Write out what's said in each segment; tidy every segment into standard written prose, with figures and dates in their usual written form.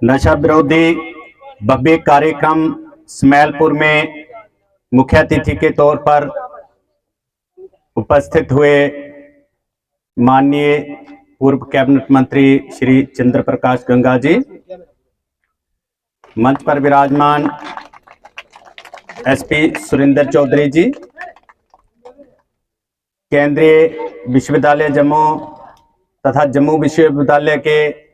नशा विरोधी भव्य कार्यक्रम स्मैलपुर में मुख्य अतिथि के तौर पर उपस्थित हुए माननीय पूर्व कैबिनेट मंत्री श्री चंद्र प्रकाश गंगा जी, मंच पर विराजमान एसपी सुरेंद्र चौधरी जी, केंद्रीय विश्वविद्यालय जम्मू तथा जम्मू विश्वविद्यालय के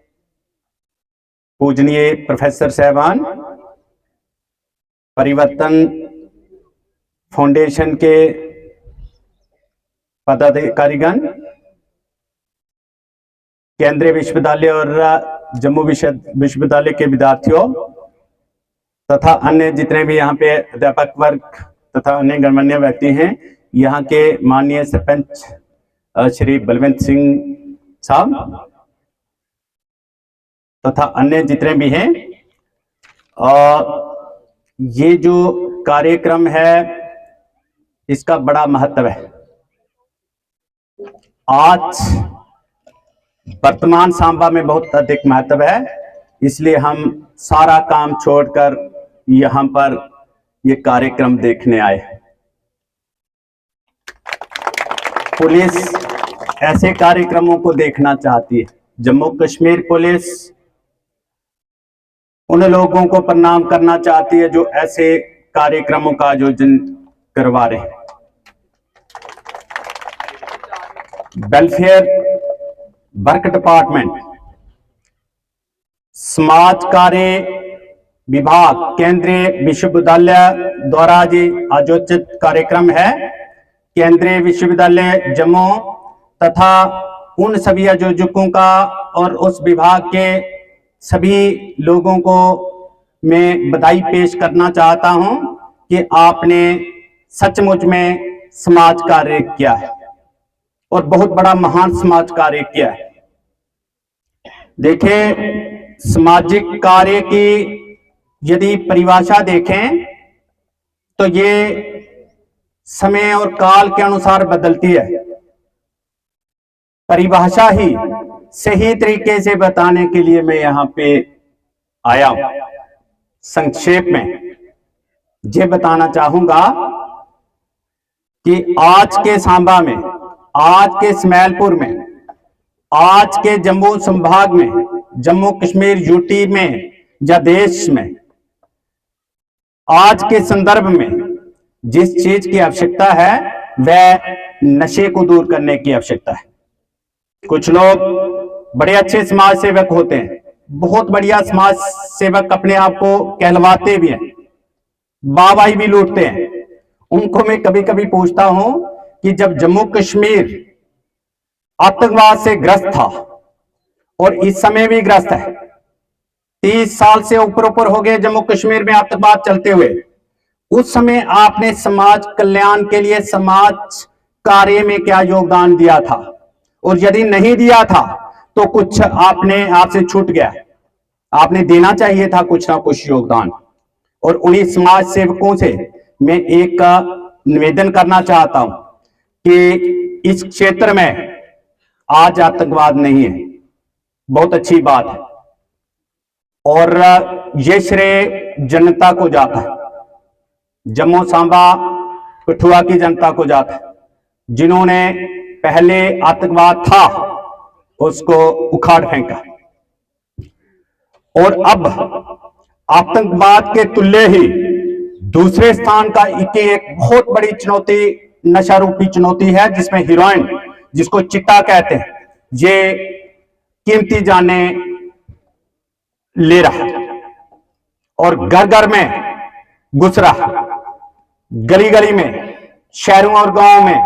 पूजनीय प्रोफेसर साहबान, परिवर्तन फाउंडेशन के पदाधिकारीगण, केंद्रीय विश्वविद्यालय और जम्मू विश्वविद्यालय के विद्यार्थियों तथा अन्य जितने भी यहाँ पे अध्यापक वर्ग तथा अन्य गणमान्य व्यक्ति हैं, यहाँ के माननीय सरपंच श्री बलवंत सिंह साहब तथा अन्य जितने भी हैं। ये जो कार्यक्रम है इसका बड़ा महत्व है। आज वर्तमान सांबा में बहुत अधिक महत्व है, इसलिए हम सारा काम छोड़कर यहाँ पर ये कार्यक्रम देखने आए हैं। पुलिस ऐसे कार्यक्रमों को देखना चाहती है। जम्मू कश्मीर पुलिस उन लोगों को प्रणाम करना चाहती है जो ऐसे कार्यक्रमों का आयोजन करवा रहे हैं। वेलफेयर वर्क डिपार्टमेंट, समाज कार्य विभाग, केंद्रीय विश्वविद्यालय द्वारा आयोजित कार्यक्रम है। केंद्रीय विश्वविद्यालय जम्मू तथा उन सभी आयोजकों का और उस विभाग के सभी लोगों को मैं बधाई पेश करना चाहता हूं कि आपने सचमुच में समाज कार्य किया है और बहुत बड़ा महान समाज कार्य किया है। देखिए, सामाजिक कार्य की यदि परिभाषा देखें तो ये समय और काल के अनुसार बदलती है। परिभाषा ही सही तरीके से बताने के लिए मैं यहाँ पे आया हूं। संक्षेप में ये बताना चाहूंगा कि आज के सांबा में, आज के स्मैलपुर में, आज के जम्मू संभाग में, जम्मू कश्मीर यूटी में या देश में, आज के संदर्भ में जिस चीज की आवश्यकता है वह नशे को दूर करने की आवश्यकता है। कुछ लोग बड़े अच्छे समाज सेवक होते हैं, बहुत बढ़िया समाज सेवक अपने आप को कहलवाते भी हैं, वाहवाही भी लूटते हैं। उनको मैं कभी कभी पूछता हूं कि जब जम्मू कश्मीर आतंकवाद से ग्रस्त था और इस समय भी ग्रस्त है, 30 साल से ऊपर हो गए जम्मू कश्मीर में आतंकवाद चलते हुए, उस समय आपने समाज कल्याण के लिए समाज कार्य में क्या योगदान दिया था? और यदि नहीं दिया था तो कुछ आपसे छूट गया। आपने देना चाहिए था कुछ ना कुछ योगदान। और उन्हीं समाज सेवकों से मैं एक निवेदन करना चाहता हूं कि इस क्षेत्र में आज आतंकवाद नहीं है, बहुत अच्छी बात है और ये श्रेय जनता को जाता है, जम्मू सांबा कठुआ की जनता को जाता है, जिन्होंने पहले आतंकवाद था उसको उखाड़ फेंका और अब आतंकवाद के तुल्य ही दूसरे स्थान का एक बहुत बड़ी चुनौती नशा रूपी चुनौती है, जिसमें हीरोइन, जिसको चिट्टा कहते हैं, ये कीमती जाने ले रहा है और घर घर में घुस रहा, गली गली में, शहरों और गांवों में,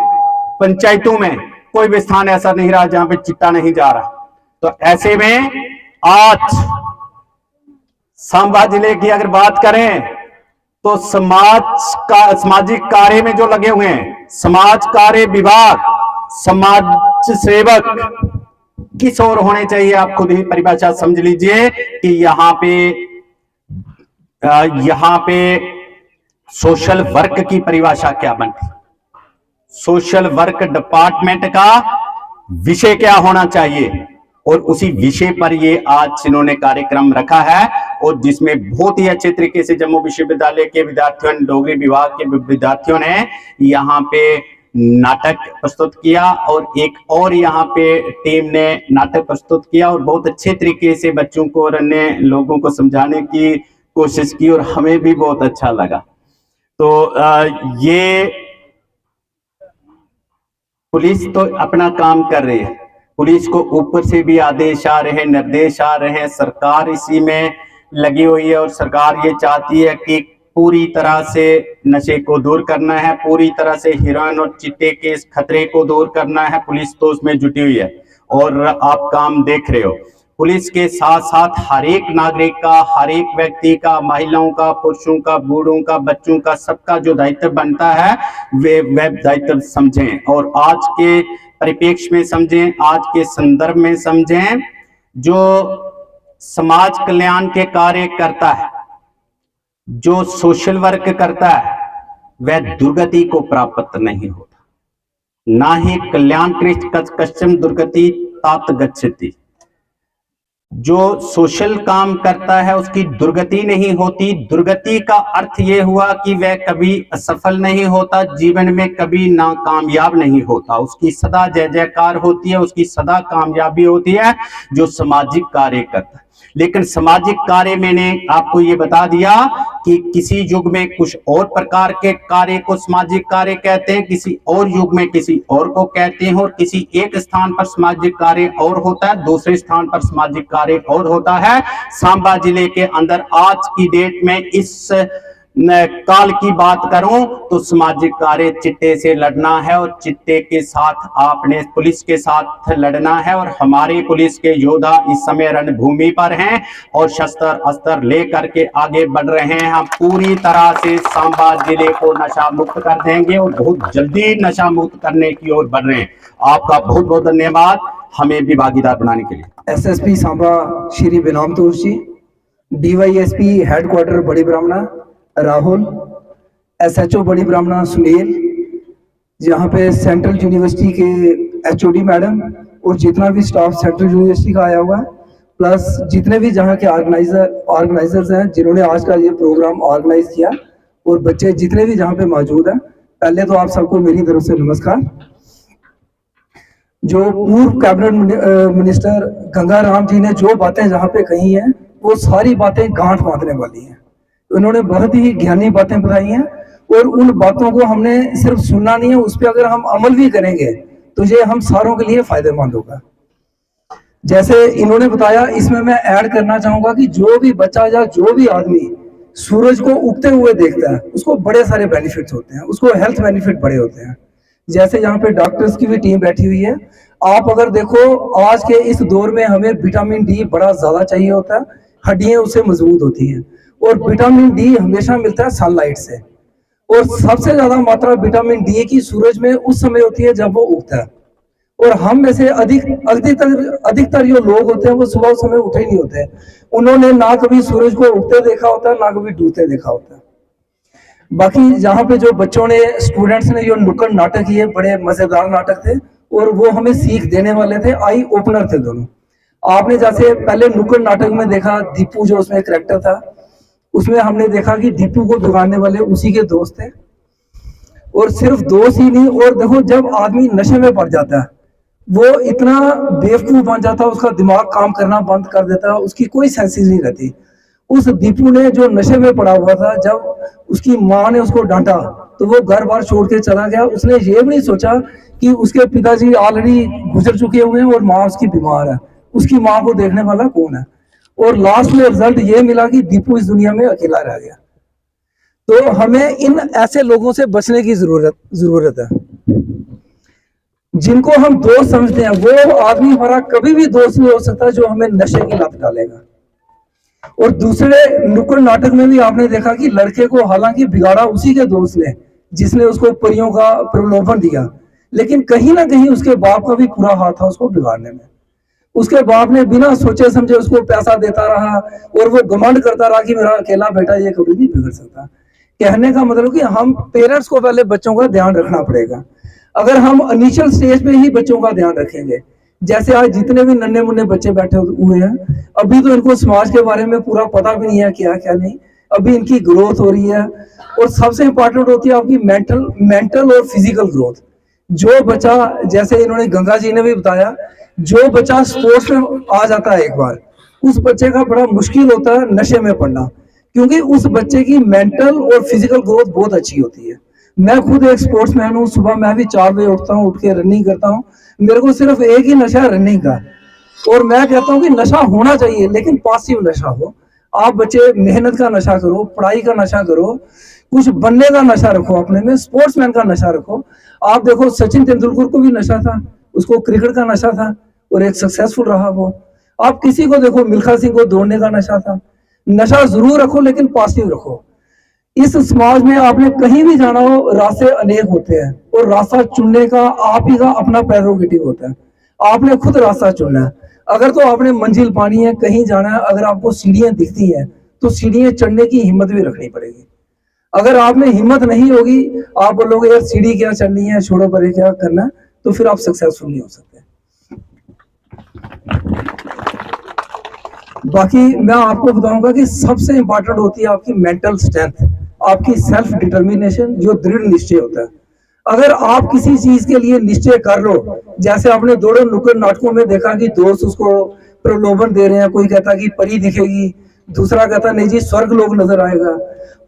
पंचायतों में कोई भी स्थान ऐसा नहीं रहा जहां पे चिट्टा नहीं जा रहा। तो ऐसे में आज सांबा जिले की अगर बात करें तो सामाजिक कार्य में जो लगे हुए हैं, समाज कार्य विभाग, समाज सेवक किस ओर होने चाहिए आप खुद ही परिभाषा समझ लीजिए कि यहाँ पे सोशल वर्क की परिभाषा क्या बनती, सोशल वर्क डिपार्टमेंट का विषय क्या होना चाहिए और उसी विषय पर ये आज इन्होंने कार्यक्रम रखा है, और जिसमें बहुत ही अच्छे तरीके से जम्मू विश्वविद्यालय के विद्यार्थियों ने, डोगरी विभाग के विद्यार्थियों ने यहाँ पे नाटक प्रस्तुत किया, और एक और यहाँ पे टीम ने नाटक प्रस्तुत किया, और बहुत अच्छे तरीके से बच्चों को और अन्य लोगों को समझाने की कोशिश की, और हमें भी बहुत अच्छा लगा। तो ये पुलिस तो अपना काम कर रही है, पुलिस को ऊपर से भी आदेश आ रहे हैं, निर्देश आ रहे हैं, सरकार इसी में लगी हुई है, और सरकार ये चाहती है कि पूरी तरह से नशे को दूर करना है, पूरी तरह से हेरोइन और चिट्टे के इस खतरे को दूर करना है। पुलिस तो उसमें जुटी हुई है, और आप काम देख रहे हो। पुलिस के साथ साथ हर एक नागरिक का, हर एक व्यक्ति का, महिलाओं का, पुरुषों का, बूढ़ों का, बच्चों का, सबका जो दायित्व बनता है वे दायित्व समझें, और आज के परिप्रेक्ष्य में समझें, आज के संदर्भ में समझें। जो समाज कल्याण के कार्य करता है, जो सोशल वर्क करता है, वह दुर्गति को प्राप्त नहीं होता, ना ही कल्याण कश्चन दुर्गति तात गच्छति। जो सोशल काम करता है उसकी दुर्गति नहीं होती। दुर्गति का अर्थ यह हुआ कि वह कभी असफल नहीं होता, जीवन में कभी नाकामयाब नहीं होता, उसकी सदा जय जयकार होती है, उसकी सदा कामयाबी होती है जो सामाजिक कार्य करता है। लेकिन सामाजिक कार्य मैंने आपको ये बता दिया कि किसी युग में कुछ और प्रकार के कार्य को सामाजिक कार्य कहते हैं, किसी और युग में किसी और को कहते हैं, और किसी एक स्थान पर सामाजिक कार्य और होता है, दूसरे स्थान पर सामाजिक कार्य और होता है। सांबा जिले के अंदर आज की डेट में इस काल की बात करूं तो सामाजिक कार्य चिट्टे से लड़ना है, और चिट्टे के साथ आपने पुलिस के साथ लड़ना है। और हमारे पुलिस के योद्धा इस समय रणभूमि पर हैं और शस्त्र अस्त्र लेकर के आगे बढ़ रहे हैं। हम पूरी तरह से सांबा जिले को नशा मुक्त कर देंगे, और बहुत जल्दी नशा मुक्त करने की ओर बढ़ रहे हैं। आपका बहुत बहुत धन्यवाद हमें भी भागीदार बनाने के लिए। एसएसपी सांबा श्री बिनाम तोष जी, डीवाईएसपी हेडक्वार्टर बड़ी ब्राह्मणा राहुल, एसएचओ बड़ी ब्राह्मणा सुनील, जहाँ पे सेंट्रल यूनिवर्सिटी के एचओडी मैडम और जितना भी स्टाफ सेंट्रल यूनिवर्सिटी का आया हुआ है, प्लस जितने भी जहाँ के ऑर्गेनाइजर्स हैं जिन्होंने आज का ये प्रोग्राम ऑर्गेनाइज किया, और बच्चे जितने भी जहाँ पे मौजूद हैं, पहले तो आप सबको मेरी तरफ से नमस्कार। जो पूर्व कैबिनेट मिनिस्टर गंगा राम जी ने जो बातें जहाँ पे कही हैं, वो सारी बातें गांठ बांधने वाली हैं। उन्होंने बहुत ही ज्ञानी बातें बताई हैं, और उन बातों को हमने सिर्फ सुनना नहीं है, उस पर अगर हम अमल भी करेंगे तो ये हम सारों के लिए फायदेमंद होगा। जैसे इन्होंने बताया, इसमें मैं ऐड करना चाहूंगा कि जो भी बच्चा या जो भी आदमी सूरज को उगते हुए देखता है, उसको बड़े सारे बेनिफिट्स होते हैं, उसको हेल्थ बेनिफिट बड़े होते हैं। जैसे यहाँ पे डॉक्टर्स की भी टीम बैठी हुई है, आप अगर देखो आज के इस दौर में हमें विटामिन डी बड़ा ज्यादा चाहिए होता है, हड्डियां उससे मजबूत होती हैं, और विटामिन डी हमेशा मिलता है सनलाइट से, और सबसे ज्यादा मात्रा विटामिन डी की सूरज में उस समय होती है जब वो उगता है। और हम में से अधिकतर जो लोग होते हैं वो सुबह उस समय उठे नहीं होते हैं, उन्होंने ना कभी सूरज को उगते देखा होता है, ना कभी डूबते देखा होता है। बाकी जहाँ पे जो बच्चों ने, स्टूडेंट्स ने जो नुक्कड़ नाटक किए, बड़े मजेदार नाटक थे, और वो हमें सीख देने वाले थे, आई ओपनर थे दोनों। आपने जैसे पहले नुक्कड़ नाटक में देखा दीपू जो उसमें कैरेक्टर था, उसमें हमने देखा कि दीपू को बिगाड़ने वाले उसी के दोस्त थे, और सिर्फ दोस्त ही नहीं, और देखो जब आदमी नशे में पड़ जाता है वो इतना बेवकूफ बन जाता है, उसका दिमाग काम करना बंद कर देता है, उसकी कोई सेंसेस नहीं रहती। उस दीपू ने जो नशे में पड़ा हुआ था, जब उसकी माँ ने उसको डांटा तो वो घर बार छोड़ के चला गया। उसने ये भी नहीं सोचा कि उसके पिताजी ऑलरेडी गुजर चुके हुए हैं और माँ उसकी बीमार है, उसकी माँ को देखने वाला कौन है। और लास्ट में रिजल्ट ये मिला कि दीपू इस दुनिया में अकेला रह गया। तो हमें इन ऐसे लोगों से बचने की जरूरत है। जिनको हम दोस्त समझते हैं वो आदमी हमारा कभी भी दोस्त नहीं हो सकता जो हमें नशे की लत डालेगा। और दूसरे नुक्कड़ नाटक में भी आपने देखा कि लड़के को हालांकि बिगाड़ा उसी के दोस्त ने जिसने उसको परियों का प्रलोभन दिया, लेकिन कहीं ना कहीं उसके बाप का भी पूरा हाथ था उसको बिगाड़ने में। उसके बाप ने बिना सोचे समझे उसको पैसा देता रहा और वो घमंड करता रहा कि मेरा अकेला बेटा ये कभी नहीं बिगड़ सकता। कहने का मतलब कि हम पेरेंट्स को पहले बच्चों का ध्यान रखना पड़ेगा। अगर हम इनिशियल स्टेज पे ही बच्चों का ध्यान रखेंगे, जैसे आज जितने भी नन्हे मुन्ने बच्चे बैठे हुए हैं, अभी तो इनको समाज के बारे में पूरा पता भी नहीं है क्या क्या नहीं, अभी इनकी ग्रोथ हो रही है। और सबसे इंपॉर्टेंट होती है आपकी मेंटल और फिजिकल ग्रोथ। जो बच्चा, जैसे इन्होंने गंगा जी ने भी बताया, जो बच्चा स्पोर्ट्स में आ जाता है एक बार, उस बच्चे का बड़ा मुश्किल होता है नशे में पड़ना, क्योंकि उस बच्चे की मेंटल और फिजिकल ग्रोथ बहुत अच्छी होती है। मैं खुद एक स्पोर्ट्समैन हूँ, सुबह मैं भी 4 बजे उठता हूँ, उठ के रनिंग करता हूँ। मेरे को सिर्फ एक ही नशा है, रनिंग का। और मैं कहता हूँ कि नशा होना चाहिए, लेकिन पॉजिटिव नशा हो। आप बच्चे मेहनत का नशा करो, पढ़ाई का नशा करो, कुछ बनने का नशा रखो अपने में, स्पोर्ट्समैन का नशा रखो। आप देखो सचिन तेंदुलकर को भी नशा था, उसको क्रिकेट का नशा था और एक सक्सेसफुल रहा वो। आप किसी को देखो, मिल्खा सिंह को दौड़ने का नशा था। नशा जरूर रखो, लेकिन पॉजिटिव रखो। इस समाज में आपने कहीं भी जाना हो, रास्ते अनेक होते हैं और रास्ता चुनने का आप ही का अपना प्रेरोगेटिव होता है। आपने खुद रास्ता चुनना है। अगर तो आपने मंजिल पानी है, कहीं जाना है, अगर आपको सीढ़ियां दिखती हैं तो सीढ़ियां चढ़ने की हिम्मत भी रखनी पड़ेगी। अगर आप में हिम्मत नहीं होगी, आप बोलोगे यार सीढ़ी क्या चढ़नी है, छोड़ो परे क्या करना है, तो फिर आप सक्सेसफुल नहीं हो सकते। बाकी मैं आपको बताऊंगा कि सबसे इंपॉर्टेंट होती है आपकी मेंटल स्ट्रेंथ, आपकी सेल्फ डिटर्मिनेशन, जो दृढ़ निश्चय होता है। अगर आप किसी चीज के लिए निश्चय कर लो, जैसे आपने दौड़े नुक्कड़ नाटकों में देखा कि दोस्त उसको प्रलोभन दे रहे हैं, कोई कहता कि परी दिखेगी, दूसरा कहता नहीं जी स्वर्ग लोग नजर आएगा।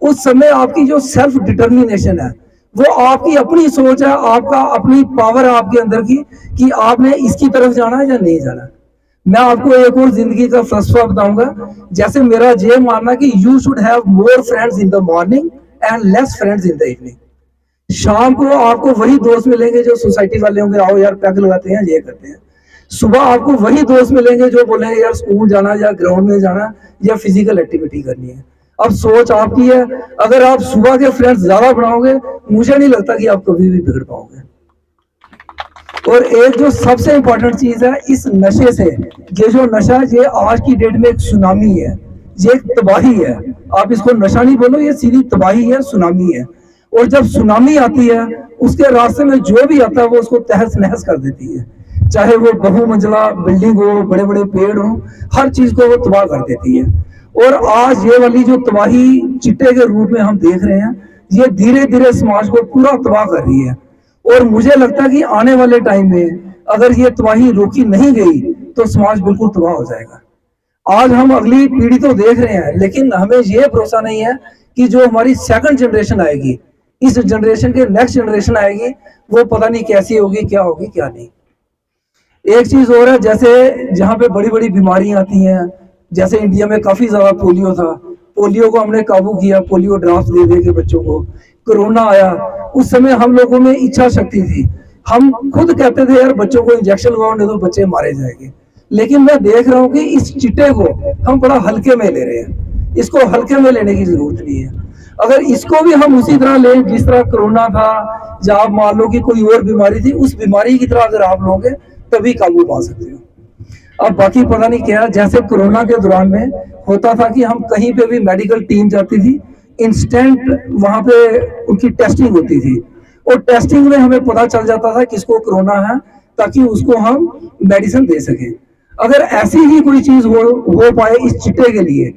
उस समय आपकी जो सेल्फ डिटर्मिनेशन है, वो आपकी अपनी सोच है, आपका अपनी पावर है आपके अंदर की, कि आपने इसकी तरफ जाना है या नहीं जाना। मैं आपको एक और जिंदगी का फलसफा बताऊंगा। जैसे मेरा ये मानना कि you should have more friends in the morning and less friends in the evening. शाम को आपको वही दोस्त मिलेंगे जो सोसाइटी वाले होंगे, आओ यार पैग लगाते हैं, ये करते हैं। सुबह आपको वही दोस्त मिलेंगे जो बोलेंगे यार स्कूल जाना, या ग्राउंड में जाना, या फिजिकल एक्टिविटी करनी है। अब सोच आपकी है। अगर आप सुबह के फ्रेंड्स ज्यादा बनाओगे, मुझे नहीं लगता कि आप कभी भी बिगड़ पाओगे। और एक जो सबसे इंपॉर्टेंट चीज है इस नशे से, ये जो नशा, ये आज की डेट में एक सुनामी है, ये एक तबाही है। आप इसको नशा नहीं बोलो, ये सीधी तबाही है, सुनामी है। और जब सुनामी आती है, उसके रास्ते में जो भी आता है वो उसको तहस नहस कर देती है। चाहे वो बहुमंजिला बिल्डिंग हो, बड़े बड़े पेड़ हो, हर चीज को वो तबाह कर देती है। और आज ये वाली जो तबाही चिट्टे के रूप में हम देख रहे हैं, ये धीरे धीरे समाज को पूरा तबाह कर रही है। और मुझे लगता है कि आने वाले टाइम में अगर ये तबाही रोकी नहीं गई तो समाज बिल्कुल तबाह हो जाएगा। आज हम अगली पीढ़ी तो देख रहे हैं, लेकिन हमें ये भरोसा नहीं है कि जो हमारी सेकंड जनरेशन आएगी, इस जनरेशन के नेक्स्ट जनरेशन आएगी, वो पता नहीं कैसी होगी, क्या होगी क्या नहीं। एक चीज और है, जैसे जहाँ पे बड़ी बड़ी बीमारियां आती हैं, जैसे इंडिया में काफी ज्यादा पोलियो था, पोलियो को हमने काबू किया, पोलियो ड्राफ्ट दे दे के बच्चों को। कोरोना आया, उस समय हम लोगों में इच्छा शक्ति थी, हम खुद कहते थे यार बच्चों को इंजेक्शन लगाओ नहीं तो बच्चे मारे जाएंगे। लेकिन मैं देख रहा हूँ कि इस चिट्टे को हम बड़ा हल्के में ले रहे हैं, इसको हल्के में लेने की जरूरत नहीं है। अगर इसको भी हम उसी तरह लें जिस तरह कोरोना था, या आप मान लो कि कोई और बीमारी थी, उस बीमारी की तरह अगर आप लोगे तभी काबू पा सकते हो। अब बाकी पता नहीं क्या, जैसे कोरोना के दौरान में होता था कि हम कहीं पे भी मेडिकल टीम जाती थी, इंस्टेंट वहां पे उनकी टेस्टिंग होती थी, और टेस्टिंग में हमें पता चल जाता था किसको कोरोना है, ताकि उसको हम मेडिसिन दे सके। अगर ऐसी ही कोई चीज हो पाए इस चिट्टे के लिए,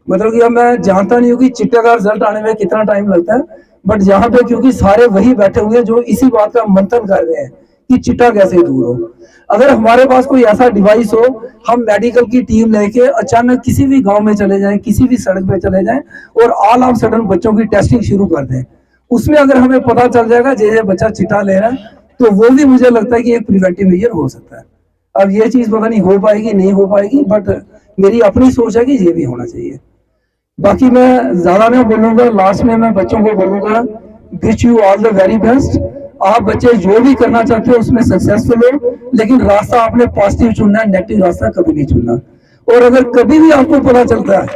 मतलब कि अब मैं जानता नहीं हूँ कि चिट्टे का रिजल्ट आने में कितना टाइम लगता है, बट यहाँ पे क्योंकि सारे वही बैठे हुए हैं जो इसी बात का मंथन कर रहे हैं कि चिट्टा कैसे दूर हो। अगर हमारे पास कोई ऐसा डिवाइस हो, हम मेडिकल की टीम लेके अचानक किसी भी गांव में चले जाएं, किसी भी सड़क पे चले जाएं, और ऑल ऑफ सडन बच्चों की टेस्टिंग शुरू कर दें, उसमें अगर हमें पता चल जाएगा जे बच्चा चिट्टा ले रहा है, तो वो भी मुझे लगता है कि एक प्रिवेंटिव मेजर हो सकता है। अब ये चीज पता नहीं हो पाएगी नहीं हो पाएगी, बट मेरी अपनी सोच है कि ये भी होना चाहिए। बाकी मैं ज्यादा नहीं बोलूंगा, लास्ट में मैं बच्चों को बोलूंगा wish you all the very best. आप बच्चे जो भी करना चाहते हो उसमें सक्सेसफुल हो, लेकिन रास्ता आपने पॉजिटिव चुनना है, नेगेटिव रास्ता कभी नहीं चुनना। और अगर कभी भी आपको पता चलता है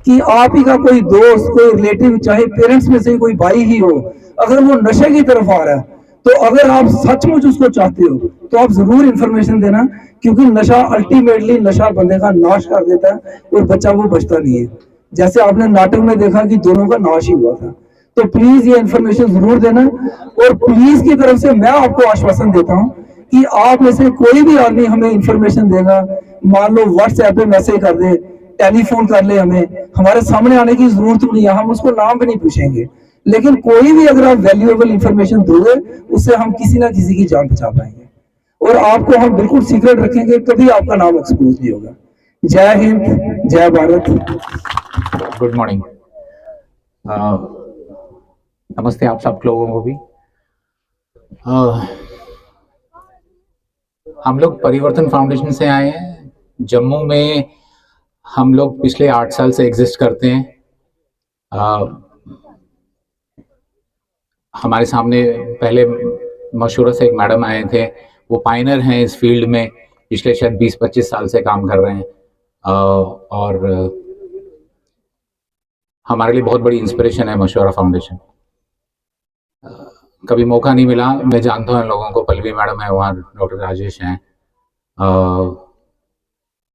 कि आप ही का कोई दोस्त, कोई रिलेटिव, चाहे पेरेंट्स में से कोई भाई ही हो, अगर वो नशे की तरफ आ रहा है, तो अगर आप सचमुच उसको चाहते हो तो आप जरूर इंफॉर्मेशन देना, क्योंकि नशा अल्टीमेटली नशा बंदे का नाश कर देता है और बच्चा वो बचता नहीं है। जैसे आपने नाटक में देखा कि दोनों का नाश ही हुआ था। तो प्लीज ये इंफॉर्मेशन जरूर देना, और प्लीज की तरफ से मैं आपको आश्वासन देता हूं कि आप में से कोई भी आदमी हमें इंफॉर्मेशन देगा, मान लो व्हाट्सएप पे मैसेज कर दे, टेलीफोन कर ले, हमारे सामने आने की जरूरत नहीं है, हम उसको नाम भी नहीं पूछेंगे, लेकिन कोई भी अगर आप वैल्यूएबल इंफॉर्मेशन दोगे उससे हम किसी ना किसी की जान बचा पाएंगे और आपको हम बिल्कुल सीक्रेट रखेंगे, कभी आपका नाम एक्सपोज नहीं होगा। जय हिंद, जय भारत। गुड मॉर्निंग, नमस्ते आप सब लोगों को भी। हम लोग परिवर्तन फाउंडेशन से आए हैं। जम्मू में हम लोग पिछले 8 साल से एग्जिस्ट करते हैं। हमारे सामने पहले मशूरा से एक मैडम आए थे, वो पायनर हैं इस फील्ड में, पिछले शायद 20-25 साल से काम कर रहे हैं और हमारे लिए बहुत बड़ी इंस्पिरेशन है मशूरा फाउंडेशन। कभी मौका नहीं मिला, मैं जानता हूँ इन लोगों को, पल्लवी मैडम है वहाँ, डॉक्टर राजेश हैं,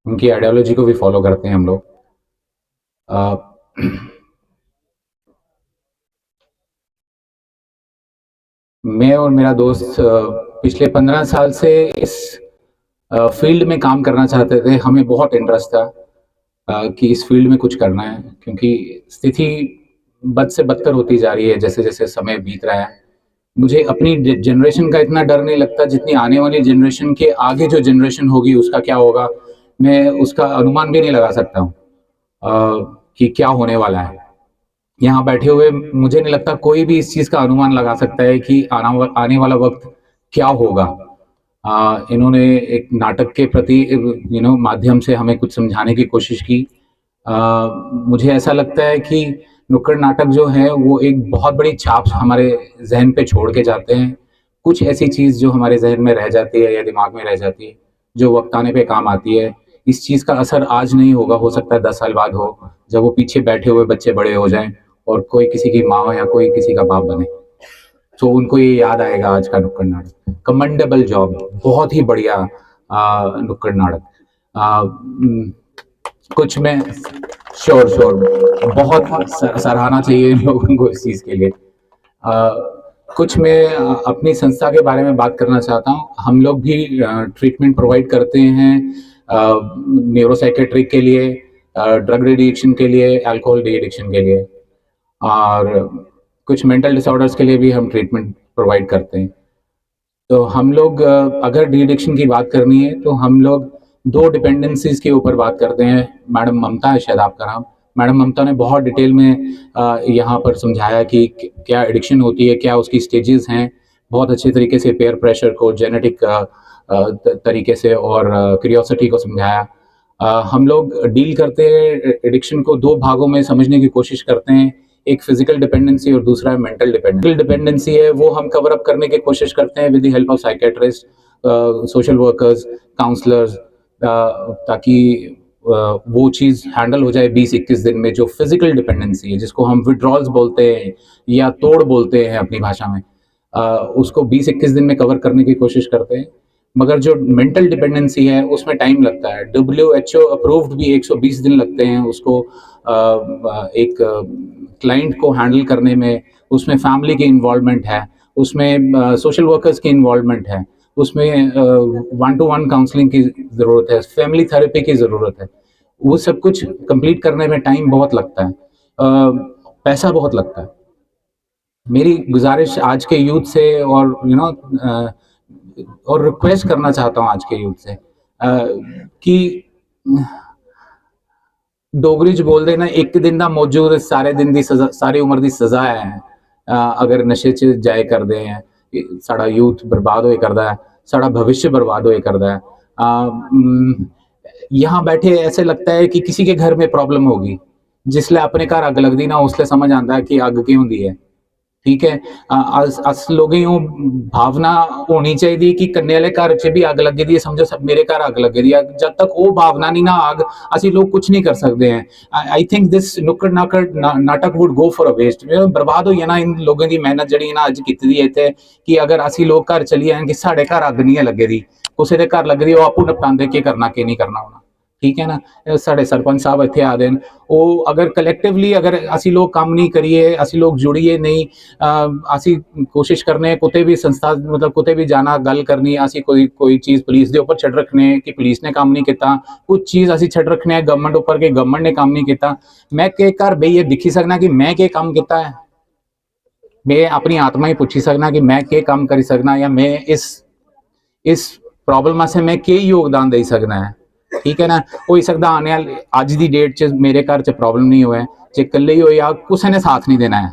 उनकी आइडियोलॉजी को भी फॉलो करते हैं हम लोग। मैं और मेरा दोस्त पिछले 15 साल से इस फील्ड में काम करना चाहते थे। हमें बहुत इंटरेस्ट था कि इस फील्ड में कुछ करना है, क्योंकि स्थिति बद से बदतर होती जा रही है जैसे जैसे समय बीत रहा है। मुझे अपनी जनरेशन का इतना डर नहीं लगता जितनी आने वाली जनरेशन के आगे जो जनरेशन होगी उसका क्या होगा, मैं उसका अनुमान भी नहीं लगा सकता हूँ कि क्या होने वाला है। यहाँ बैठे हुए मुझे नहीं लगता कोई भी इस चीज़ का अनुमान लगा सकता है कि आने वाला वक्त क्या होगा। इन्होंने एक नाटक के प्रति माध्यम से हमें कुछ समझाने की कोशिश की। मुझे ऐसा लगता है कि नुक्कड़ नाटक जो है वो एक बहुत बड़ी छाप हमारे जहन पे छोड़ के जाते हैं। कुछ ऐसी चीज़ जो हमारे जहन में रह जाती है या दिमाग में रह जाती है, जो वक्त आने पे काम आती है। इस चीज़ का असर आज नहीं होगा, हो सकता है 10 साल बाद हो, जब वो पीछे बैठे हुए बच्चे बड़े हो जाएं और कोई किसी की माँ या कोई किसी का बाप बने, तो उनको ये याद आएगा आज का नुक्कड़ नाटक। कमेंडेबल जॉब, बहुत ही बढ़िया नुक्कड़ नाटक। कुछ में श्योर बहुत सराहना चाहिए इन लोगों को इस चीज़ के लिए। कुछ मैं अपनी संस्था के बारे में बात करना चाहता हूँ। हम लोग भी ट्रीटमेंट प्रोवाइड करते हैं न्यूरोसाइकेट्रिक के लिए, ड्रग एडिक्शन के लिए, अल्कोहल डी एडिक्शन के लिए, और कुछ मेंटल डिसऑर्डर्स के लिए भी हम ट्रीटमेंट प्रोवाइड करते हैं। तो हम लोग अगर डी एडिक्शन की बात करनी है तो हम लोग 2 डिपेंडेंसीज के ऊपर बात करते हैं। मैडम ममता है शायद आपका नाम, मैडम ममता ने बहुत डिटेल में यहाँ पर समझाया कि क्या एडिक्शन होती है, क्या उसकी स्टेजेस हैं, बहुत अच्छे तरीके से पेयर प्रेशर को, जेनेटिक तरीके से और क्यूरियोसिटी को समझाया। हम लोग डील करते हैं एडिक्शन को 2 भागों में समझने की कोशिश करते हैं, एक फिजिकल डिपेंडेंसी और दूसरा है मेंटल डिपेंडेंसी। डिपेंडेंसी है वो हम कवर अप करने की कोशिश करते हैं with the help of psychiatrist, social workers, counsellors, ताकि वो चीज़ हैंडल हो जाए 20-21 दिन में। जो फिजिकल डिपेंडेंसी है, जिसको हम विड्रॉल्स बोलते हैं या तोड़ बोलते हैं अपनी भाषा में, उसको 20-21 दिन में कवर करने की कोशिश करते हैं। मगर जो मेंटल डिपेंडेंसी है उसमें टाइम लगता है। WHO अप्रूव्ड भी 120 दिन लगते हैं उसको एक क्लाइंट को हैंडल करने में। उसमें फैमिली की इन्वॉल्वमेंट है, उसमें सोशल वर्कर्स की इन्वॉल्वमेंट है, उसमें 1-to-1 काउंसलिंग की ज़रूरत है, फैमिली थेरेपी की ज़रूरत है। वो सब कुछ कंप्लीट करने में टाइम बहुत लगता है, पैसा बहुत लगता है। मेरी गुजारिश आज के यूथ से और और रिक्वेस्ट करना चाहता हूँ आज के यूथ से कि डोगरी च बोलते ना, एक दिन दा मौजूद सारे दिन दी सजा, सारी उम्र दी सजा है। अगर नशे च जाए करते हैं, साड़ा यूथ बर्बाद होए करदा है, साड़ा भविष्य बर्बाद होए करदा है। यहाँ बैठे ऐसे लगता है कि किसी के घर में प्रॉब्लम होगी, जिसले अपने घर अग लगदी ना उसले समझ आता है कि अग क्यों होंदी है। ठीक है, अस लोगों भावना होनी चाहिए कि कन्ने वाले घर च भी अग लगे दी है, समझो सब मेरे घर अग लगे दी है। जब तक वो भावना नहीं ना आग, असी लोग कुछ नहीं कर सकते हैं। I think this nukkad natak would go for a waste. बर्बाद हो जाना इन लोगों की मेहनत जी अज की इतने, कि अगर असी लोग घर चली आए कि साढ़े घर अग नहीं है लगे दी, किसी के घर लगे दी, वो आपू निपटाते, की करना की नहीं करना होना। ठीक है ना। साढ़े सरपंच साहब इत्थे आ देन, वो अगर कलैक्टिवली अगर असी लोग काम नहीं करिए, असी लोग जुड़िए नहीं, असी कोशिश करने कुते भी संस्था मतलब कुते भी जाना गल करनी, असी कोई चीज़ पुलिस के ऊपर छड़ रखने कि पुलिस ने काम नहीं किया, कुछ चीज़ असी छड़ रखने गवर्नमेंट ऊपर कि गवर्नमेंट ने काम नहीं किया। मैं के घर बेहिए दिखी सकना कि मैं के काम किया है, मैं अपनी आत्मा ही पूछी सकना कि मैं के काम करी सकना, या मैं इस प्रॉब्लम से मैं के योगदान दे सकना है। ठीक है ना। हो सकता आने वाली अज की डेट च मेरे घर च प्रॉब्लम नहीं होए, जे कल्ले ही होया किसी ने साथ नहीं देना है।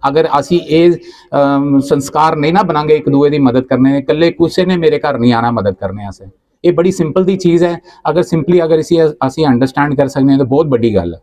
अगर असी ये संस्कार नहीं ना बनांगे एक दूए की मदद करने, कल्ले किसी ने मेरे घर नहीं आना मदद करने वास्ते। ये बड़ी सिंपल दी चीज़ है, अगर सिंपली अगर इसी असी अंडरस्टैंड कर सकते हैं तो बहुत बड़ी गल है।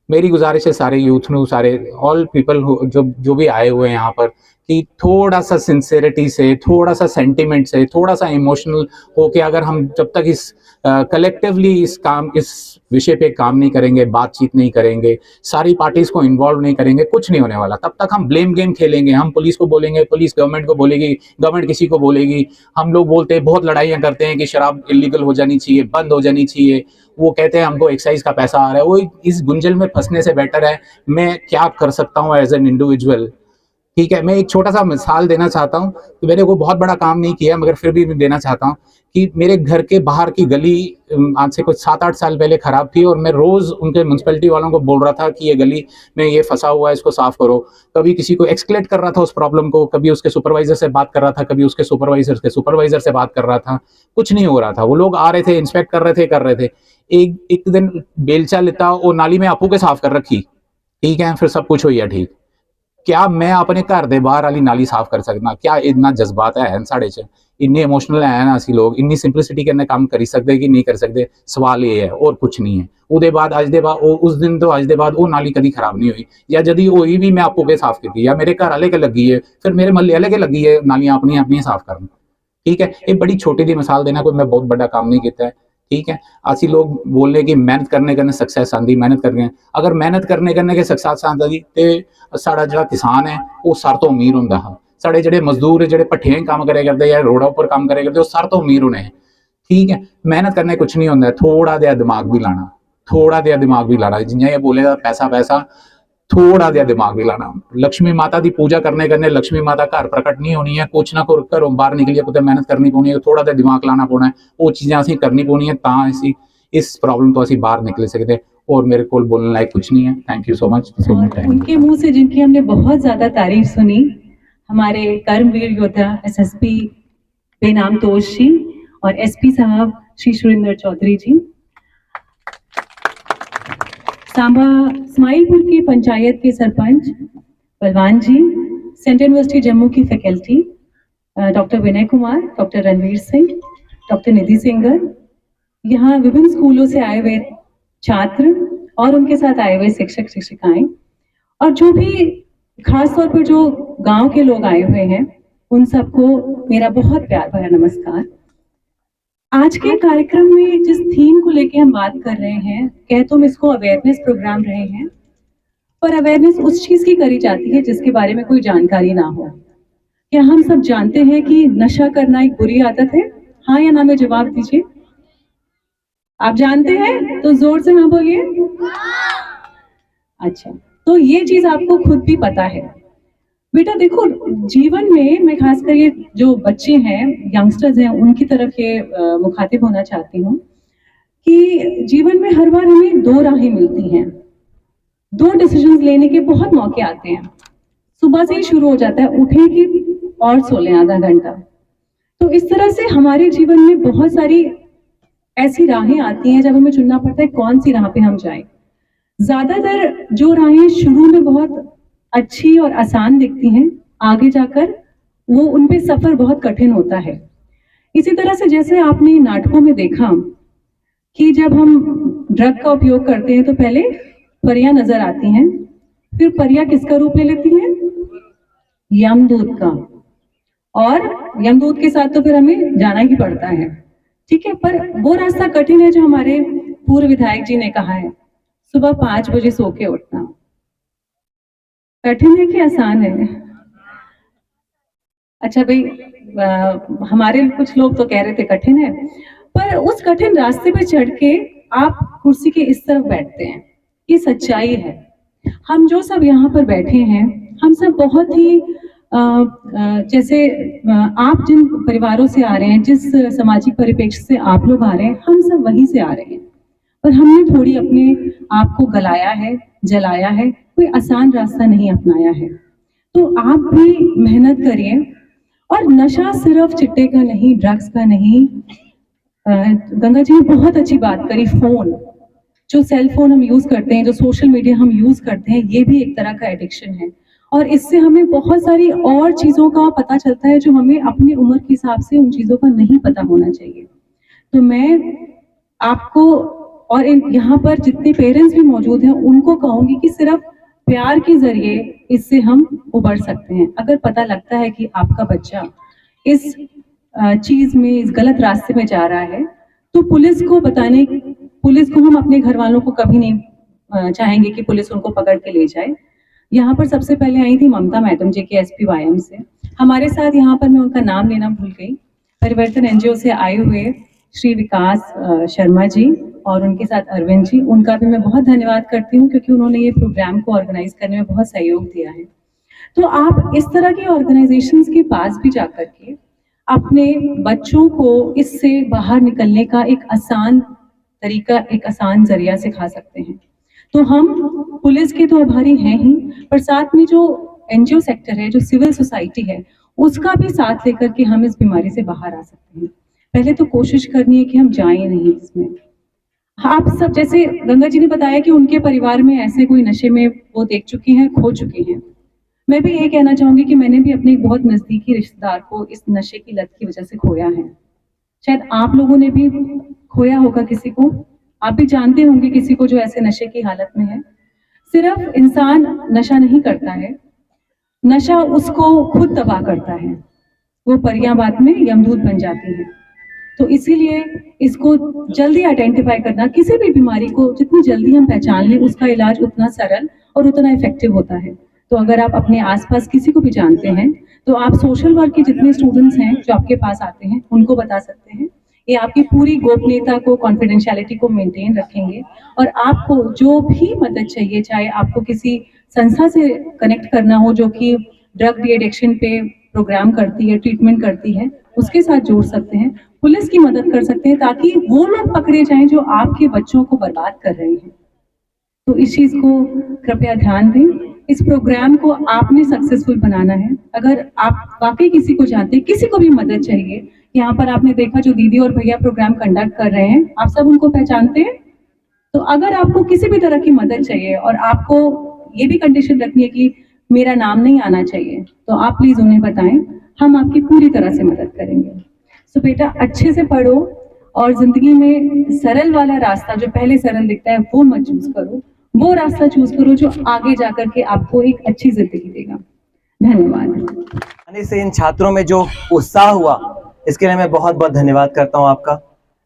मेरी गुजारिश है सारे यूथ ਨੂੰ, सारे ऑल पीपल जो भी आए हुए हैं यहाँ पर, कि थोड़ा सा सिंसेरिटी से, थोड़ा सा सेंटिमेंट से, थोड़ा सा इमोशनल होके अगर हम जब तक इस कलेक्टिवली इस विषय पे काम नहीं करेंगे, बातचीत नहीं करेंगे, सारी पार्टीज को इन्वॉल्व नहीं करेंगे, कुछ नहीं होने वाला। तब तक हम ब्लेम गेम खेलेंगे, हम पुलिस को बोलेंगे, पुलिस गवर्नमेंट को बोलेगी, गवर्नमेंट किसी को बोलेगी। हम लोग बोलते हैं, बहुत लड़ाइयाँ करते हैं कि शराब इलीगल हो जानी चाहिए, बंद हो जानी चाहिए। वो कहते हैं हमको एक्साइज का पैसा आ रहा है। वो इस गुंजल में फंसने से बेटर है मैं क्या कर सकता हूँ एज एन इंडिविजुअल। ठीक है, मैं एक छोटा सा मिसाल देना चाहता हूँ कि मैंने कोई बहुत बड़ा काम नहीं किया, मगर फिर भी मैं देना चाहता हूँ कि मेरे घर के बाहर की गली आज से कुछ 7-8 साल पहले खराब थी, और मैं रोज उनके म्यूनसिपैलिटी वालों को बोल रहा था कि ये गली में ये फंसा हुआ है, इसको साफ करो। कभी किसी को एक्सक्लेट कर रहा था उस प्रॉब्लम को, कभी उसके सुपरवाइजर से बात कर रहा था, कभी उसके सुपरवाइजर से बात कर रहा था, कुछ नहीं हो रहा था। वो लोग आ रहे थे, इंस्पेक्ट कर रहे थे। एक दिन बेलचा लेता और नाली में आपू के साफ कर रखी, ठीक है, फिर सब कुछ हो गया ठीक। क्या मैं अपने घर के बाहर वाली नाली साफ कर सकना? क्या इतना जज्बात है साढ़े च, इन्ने इमोशनल है ना असी लोग, इन्नी सिंपलिसिटी के काम करी सकते कि नहीं कर सकते? सवाल ये है और कुछ नहीं है। उहदे बाद अज दे बाद उस दिन तो अज दे बाद वो नाली कभी खराब नहीं हुई, या जदी हुई भी मैं आपू के साफ की, या मेरे घर वाले के लगी है, फिर मेरे महल्ले वाले के लगी है नालियां अपनी अपनी साफ करना। ठीक है, ये बड़ी छोटी दी मिसाल देना, कोई मैं बहुत बड़ा काम नहीं किया है। ठीक है, असी लोग बोले कि मेहनत करने सक्सैस आती, मेहनत करने, अगर मेहनत करने के सक्सैस आती तो साड़ा जो किसान है वो सर तो अमीर होंदा है। साढ़े जो मजदूर जो भट्ठियां काम करे करते या रोडों पर काम करे करते, वो सर तो अमीर होने। ठीक है, मेहनत करने कुछ नहीं होंदा, थोड़ा जिहा दिमाग भी लाना, थोड़ा जिहा दिमाग भी लाना। जियां ये बोले पैसा पैसा, थोड़ा जिहा दिमाग भी लाना। लक्ष्मी माता की पूजा करने लक्ष्मी माता घर प्रकट नहीं होनी है, कुछ ना कुछ घरों बाहर निकलिए कुछ मेहनत करनी पौनी है, थोड़ा जिहा दिमाग लाना पौना है, वो चीज़ें असीं करनी पौनी है, तां असीं इस प्रॉब्लम तो असीं बाहर निकल सकते हैं। और मेरे को बोलने लायक कुछ नहीं है। Thank you so much. उनके मुंह से जिनकी हमने बहुत ज्यादा तारीफ सुनी, हमारे कर्मवीर योद्धा एसएसपी बेनाम तोष जी और एसपी साहब श्री सुरेंद्र चौधरी जी, सांबा स्माइलपुर की पंचायत के सरपंच बलवान जी, सेंट्रल यूनिवर्सिटी जम्मू की faculty doctor Vinay Kumar, doctor Ranveer Singh, doctor निधि सिंगर, यहाँ विभिन्न स्कूलों से आए हुए छात्र और उनके साथ आए हुए शिक्षक शिक्षिकाएं, और जो भी खास तौर पर जो गांव के लोग आए हुए हैं, उन सबको मेरा बहुत प्यार भरा नमस्कार। आज के कार्यक्रम में जिस थीम को लेके हम बात कर रहे हैं, कह तो हम इसको अवेयरनेस प्रोग्राम रहे हैं, पर अवेयरनेस उस चीज की करी जाती है जिसके बारे में कोई जानकारी ना हो। क्या हम सब जानते हैं कि नशा करना एक बुरी आदत है? हाँ या ना में जवाब दीजिए। आप जानते हैं तो जोर से हाँ बोलिए। अच्छा, तो ये चीज आपको खुद भी पता है। बेटा देखो, जीवन में मैं खासकर ये जो बच्चे हैं, यंगस्टर्स हैं, उनकी तरफ ये मुखातिब होना चाहती हूँ कि जीवन में हर बार हमें दो राहें मिलती हैं, दो डिसीजंस लेने के बहुत मौके आते हैं। सुबह से ही शुरू हो जाता है, उठे कि और सो लें आधा घंटा। तो इस तरह से हमारे जीवन में बहुत सारी ऐसी राहें आती हैं जब हमें चुनना पड़ता है कौन सी राह पे हम जाएं। ज्यादातर जो राहें शुरू में बहुत अच्छी और आसान दिखती हैं, आगे जाकर वो उनपे सफर बहुत कठिन होता है। इसी तरह से जैसे आपने नाटकों में देखा कि जब हम ड्रग का उपयोग करते हैं तो पहले परियां नजर आती हैं, फिर परियां किसका रूप ले लेती हैं? यमदूत का, और यमदूत के साथ तो फिर हमें जाना ही पड़ता है। ठीक है, पर वो रास्ता कठिन है जो हमारे पूर्व विधायक जी ने कहा है, सुबह 5 बजे सो के उठना। कठिन है कि आसान है? अच्छा भाई, हमारे कुछ लोग तो कह रहे थे कठिन है, पर उस कठिन रास्ते पे चढ़ के आप कुर्सी के इस तरफ बैठते हैं, ये सच्चाई है। हम जो सब यहाँ पर बैठे हैं, हम सब बहुत ही जैसे आप जिन परिवारों से आ रहे हैं, जिस सामाजिक परिप्रेक्ष्य से आप लोग आ रहे हैं, हम सब वहीं से आ रहे हैं। पर हमने थोड़ी अपने आप को गलाया है, जलाया है, कोई आसान रास्ता नहीं अपनाया है। तो आप भी मेहनत करिए। और नशा सिर्फ चिट्टे का नहीं, ड्रग्स का नहीं। गंगा जी ने बहुत अच्छी बात करी, फोन, जो सेल फोन हम यूज करते हैं, जो सोशल मीडिया हम यूज करते हैं, ये भी एक तरह का एडिक्शन है। और इससे हमें बहुत सारी और चीजों का पता चलता है जो हमें अपनी उम्र के हिसाब से उन चीजों का नहीं पता होना चाहिए। तो मैं आपको और यहाँ पर जितने पेरेंट्स भी मौजूद हैं उनको कहूंगी कि सिर्फ प्यार के जरिए इससे हम उबर सकते हैं। अगर पता लगता है कि आपका बच्चा इस चीज में, इस गलत रास्ते में जा रहा है, तो पुलिस को हम अपने घर वालों को कभी नहीं चाहेंगे कि पुलिस उनको पकड़ के ले जाए। यहाँ पर सबसे पहले आई थी ममता मैडम जी के SPYM से। हमारे साथ यहाँ पर मैं उनका नाम लेना भूल गई, परिवर्तन NGO से आए हुए श्री विकास शर्मा जी और उनके साथ अरविंद जी, उनका भी मैं बहुत धन्यवाद करती हूँ क्योंकि उन्होंने ये प्रोग्राम को ऑर्गेनाइज करने में बहुत सहयोग दिया है। तो आप इस तरह के ऑर्गेनाइजेशंस के पास भी जाकर के अपने बच्चों को इससे बाहर निकलने का एक आसान तरीका, एक आसान जरिया सिखा सकते हैं। तो हम पुलिस के तो आभारी हैं ही, पर साथ में जो NGO सेक्टर है, जो सिविल सोसाइटी है, उसका भी साथ लेकर के हम इस बीमारी से बाहर आ सकते हैं। पहले तो कोशिश करनी है कि हम जाएं नहीं इसमें। आप सब, जैसे गंगा जी ने बताया कि उनके परिवार में ऐसे कोई नशे में वो देख चुकी हैं, खो चुकी हैं। मैं भी ये कहना चाहूंगी कि मैंने भी अपने एक बहुत नजदीकी रिश्तेदार को इस नशे की लत की वजह से खोया है। शायद आप लोगों ने भी खोया होगा किसी को, आप भी जानते होंगे किसी को जो ऐसे नशे की हालत में है। सिर्फ इंसान नशा नहीं करता है, नशा उसको खुद तबाह करता है। वो परियां में यमदूत बन जाती है। तो इसीलिए इसको जल्दी आइडेंटिफाई करना, किसी भी बीमारी को जितनी जल्दी हम पहचान लें, उसका इलाज उतना सरल और उतना इफेक्टिव होता है। तो अगर आप अपने आसपास किसी को भी जानते हैं तो आप सोशल वर्क के जितने स्टूडेंट्स हैं जो आपके पास आते हैं उनको बता सकते हैं। ये आपकी पूरी गोपनीयता को, कॉन्फिडेंशियलिटी को मेंटेन रखेंगे। और आपको जो भी मदद चाहिए, चाहे आपको किसी संस्था से कनेक्ट करना हो जो कि ड्रग डी एडिक्शन पे प्रोग्राम करती है, ट्रीटमेंट करती है, उसके साथ जोड़ सकते हैं। पुलिस की मदद कर सकते हैं ताकि वो लोग पकड़े जाएं जो आपके बच्चों को बर्बाद कर रहे हैं। तो इस चीज को कृपया ध्यान दें। इस प्रोग्राम को आपने सक्सेसफुल बनाना है। अगर आप वाकई किसी को जानते हैं, किसी को भी मदद चाहिए, यहाँ पर आपने देखा जो दीदी और भैया प्रोग्राम कंडक्ट कर रहे हैं, आप सब उनको पहचानते हैं। तो अगर आपको किसी भी तरह की मदद चाहिए और आपको ये भी कंडीशन रखनी है कि मेरा नाम नहीं आना चाहिए, तो आप प्लीज उन्हें बताएं, हम आपकी पूरी तरह से मदद करेंगे। सो बेटा, अच्छे से पढ़ो और जिंदगी में सरल वाला रास्ता जो पहले सरल दिखता है वो मत चूज करो, वो रास्ता चूज करो जो आगे जाकर के आपको एक अच्छी जिंदगी देगा। धन्यवाद। आने से इन छात्रों में जो उत्साह हुआ, इसके लिए मैं बहुत बहुत धन्यवाद करता हूं आपका।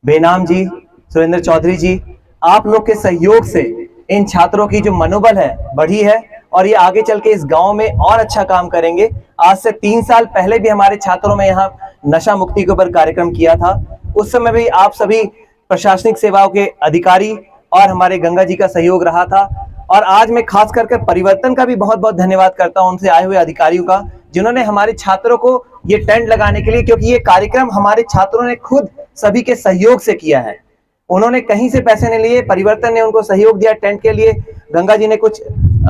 बेनाम जी, सुरेंद्र चौधरी जी, आप लोग के सहयोग से इन छात्रों की जो मनोबल है बढ़ी है और ये आगे चल के इस गांव में और अच्छा काम करेंगे। आज से 3 साल पहले भी हमारे छात्रों में यहाँ नशा मुक्ति के ऊपर कार्यक्रम किया था। उस समय भी आप सभी प्रशासनिक सेवाओं के अधिकारी और हमारे गंगा जी का सहयोग रहा था। और आज मैं खास करके परिवर्तन का भी बहुत बहुत धन्यवाद करता हूं, उनसे आए हुए अधिकारियों का, जिन्होंने हमारे छात्रों को ये टेंट लगाने के लिए, क्योंकि ये कार्यक्रम हमारे छात्रों ने खुद सभी के सहयोग से किया है, उन्होंने कहीं से पैसे नहीं लिए, परिवर्तन ने उनको सहयोग दिया टेंट के लिए, गंगा जी ने कुछ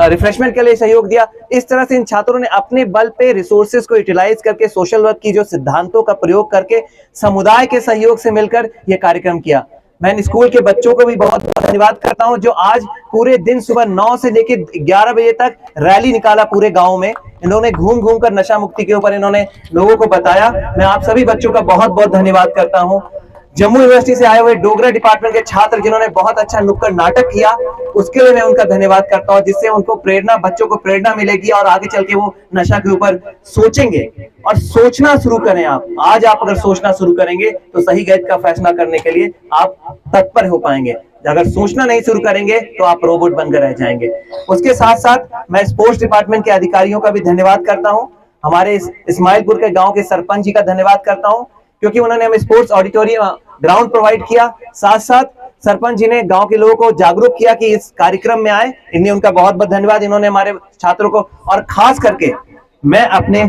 रिफ्रेशमेंट के लिए सहयोग दिया। इस तरह से इन छात्रों ने अपने बल पे रिसोर्सेज को यूटिलाइज करके, सोशल वर्क की जो सिद्धांतों का प्रयोग करके, समुदाय के सहयोग से मिलकर यह कार्यक्रम किया। मैं स्कूल के बच्चों को भी बहुत बहुत धन्यवाद करता हूं जो आज पूरे दिन सुबह 9 से लेकर 11 बजे तक रैली निकाला पूरे गांव में। इन्होंने घूम घूम कर नशा मुक्ति के ऊपर इन्होंने लोगों को बताया। मैं आप सभी बच्चों का बहुत बहुत धन्यवाद करता हूं। जम्मू यूनिवर्सिटी से आए हुए डोगरा डिपार्टमेंट के छात्र जिन्होंने बहुत अच्छा नुक्कड़ नाटक किया, उसके लिए मैं उनका धन्यवाद करता हूं, जिससे उनको प्रेरणा, बच्चों को प्रेरणा मिलेगी और आगे चल के वो नशा के ऊपर सोचेंगे और सोचना शुरू करें। आप आज आप अगर सोचना शुरू करेंगे तो सही गलत का फैसला करने के लिए आप तत्पर हो पाएंगे। अगर सोचना नहीं शुरू करेंगे तो आप रोबोट बनकर रह जाएंगे। उसके साथ साथ मैं स्पोर्ट्स डिपार्टमेंट के अधिकारियों का भी धन्यवाद करता हूं। हमारे इस्माइलपुर के गांव के सरपंच जी का धन्यवाद करता हूं, क्योंकि उन्होंने हमें स्पोर्ट्स ऑडिटोरियम ग्राउंड प्रोवाइड किया, साथ साथ सरपंच जी ने गांव के लोगों को जागरूक किया कि इस कार्यक्रम में आए। इन्हें उनका बहुत बहुत धन्यवाद, इन्होंने हमारे छात्रों को, और खास करके मैं अपने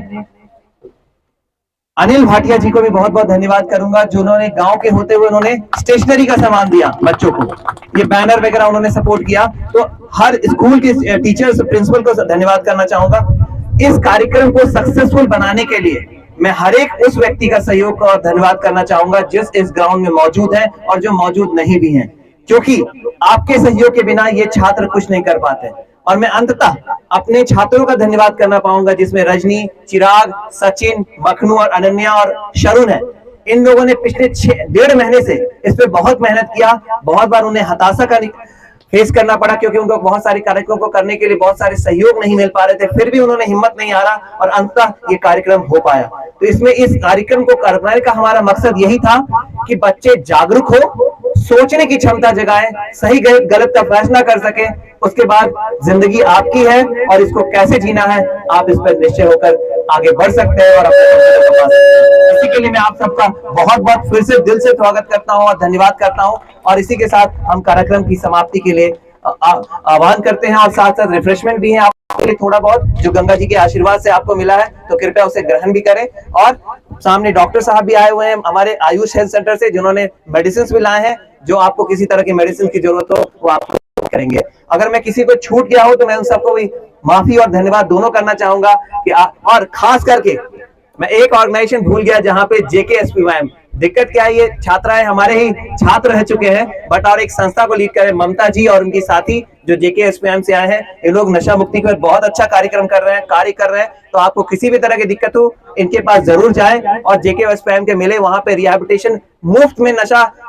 अनिल भाटिया जी को भी बहुत बहुत धन्यवाद करूंगा, जो उन्होंने गांव के होते हुए उन्होंने स्टेशनरी का सामान दिया बच्चों को, ये बैनर वगैरह उन्होंने सपोर्ट किया। तो हर स्कूल के टीचर्स, प्रिंसिपल को धन्यवाद करना चाहूंगा। इस कार्यक्रम को सक्सेसफुल बनाने के लिए मैं हर एक उस व्यक्ति का सहयोग और धन्यवाद करना चाहूंगा जिस इस ग्राउंड में मौजूद है और जो मौजूद नहीं भी हैं, क्योंकि आपके सहयोग के बिना ये छात्र कुछ नहीं कर पाते। और मैं अंततः अपने छात्रों का धन्यवाद करना पाऊंगा, जिसमें रजनी, चिराग, सचिन, मखनू और अनन्या और शरुण है। इन लोगों ने पिछले 1.5 महीने से इस पे बहुत मेहनत किया। बहुत बार उन्हें हताशा का फेस करना पड़ा, क्योंकि उनको बहुत सारे कार्यक्रमों को करने के लिए बहुत सारे सहयोग नहीं मिल पा रहे थे, फिर भी उन्होंने हिम्मत नहीं हारा और अंततः ये कार्यक्रम हो पाया। तो इसमें इस कार्यक्रम को करने का हमारा मकसद यही था कि बच्चे जागरूक हो, सोचने की क्षमता जगाएं, सही गलत का फैसला कर सके। उसके बाद जिंदगी आपकी है और इसको कैसे जीना है आप इस पर निश्चय होकर आगे बढ़ सकते हैं और अपने इसी के लिए मैं आप सबका बहुत बहुत फिर से दिल से स्वागत करता हूं और धन्यवाद करता हूं। और इसी के साथ हम कार्यक्रम की समाप्ति के लिए आह्वान करते हैं और साथ साथ रिफ्रेशमेंट भी है आपके लिए थोड़ा बहुत, जो गंगा जी के आशीर्वाद से आपको मिला है, तो कृपया उसे ग्रहण भी करें। और सामने डॉक्टर साहब भी आए हुए हैं हमारे आयुष हेल्थ सेंटर से, जिन्होंने मेडिसिन भी लाए हैं, जो आपको किसी तरह की मेडिसिन की जरूरत हो वो आपको करेंगे। अगर मैं किसी को छूट गया हो तो मैं उन सबको भी माफी और धन्यवाद दोनों करना चाहूंगा कि और खास करके मैं एक ऑर्गेनाइजेशन भूल गया जहां पे JKSPYM, दिक्कत क्या है, ये छात्राएं हमारे ही छात्र रह चुके हैं, बट और एक संस्था को लीड कर रहे हैं ममता जी और उनकी साथी जो JKSPYM से आए हैं। ये लोग नशा मुक्ति पर बहुत अच्छा कार्यक्रम कर रहे हैं, कार्य कर रहे हैं। तो आपको किसी भी तरह की दिक्कत हो इनके पास जरूर जाएं और JKSPYM के मिले, वहां पे रिहैबिलिटेशन मुफ्त में,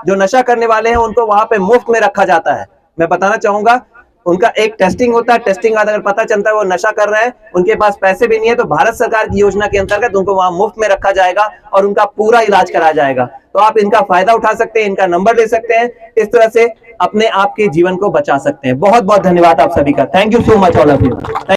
जो नशा करने वाले हैं उनको वहां पे मुफ्त में रखा जाता है। मैं बताना चाहूंगा, उनका एक टेस्टिंग होता है, टेस्टिंग बाद अगर पता चलता है वो नशा कर रहे हैं, उनके पास पैसे भी नहीं है, तो भारत सरकार की योजना के अंतर्गत उनको वहां मुफ्त में रखा जाएगा और उनका पूरा इलाज कराया जाएगा। तो आप इनका फायदा उठा सकते हैं, इनका नंबर ले सकते हैं, इस तरह से अपने आप के जीवन को बचा सकते हैं। बहुत बहुत धन्यवाद आप सभी का। Thank you so much all of you.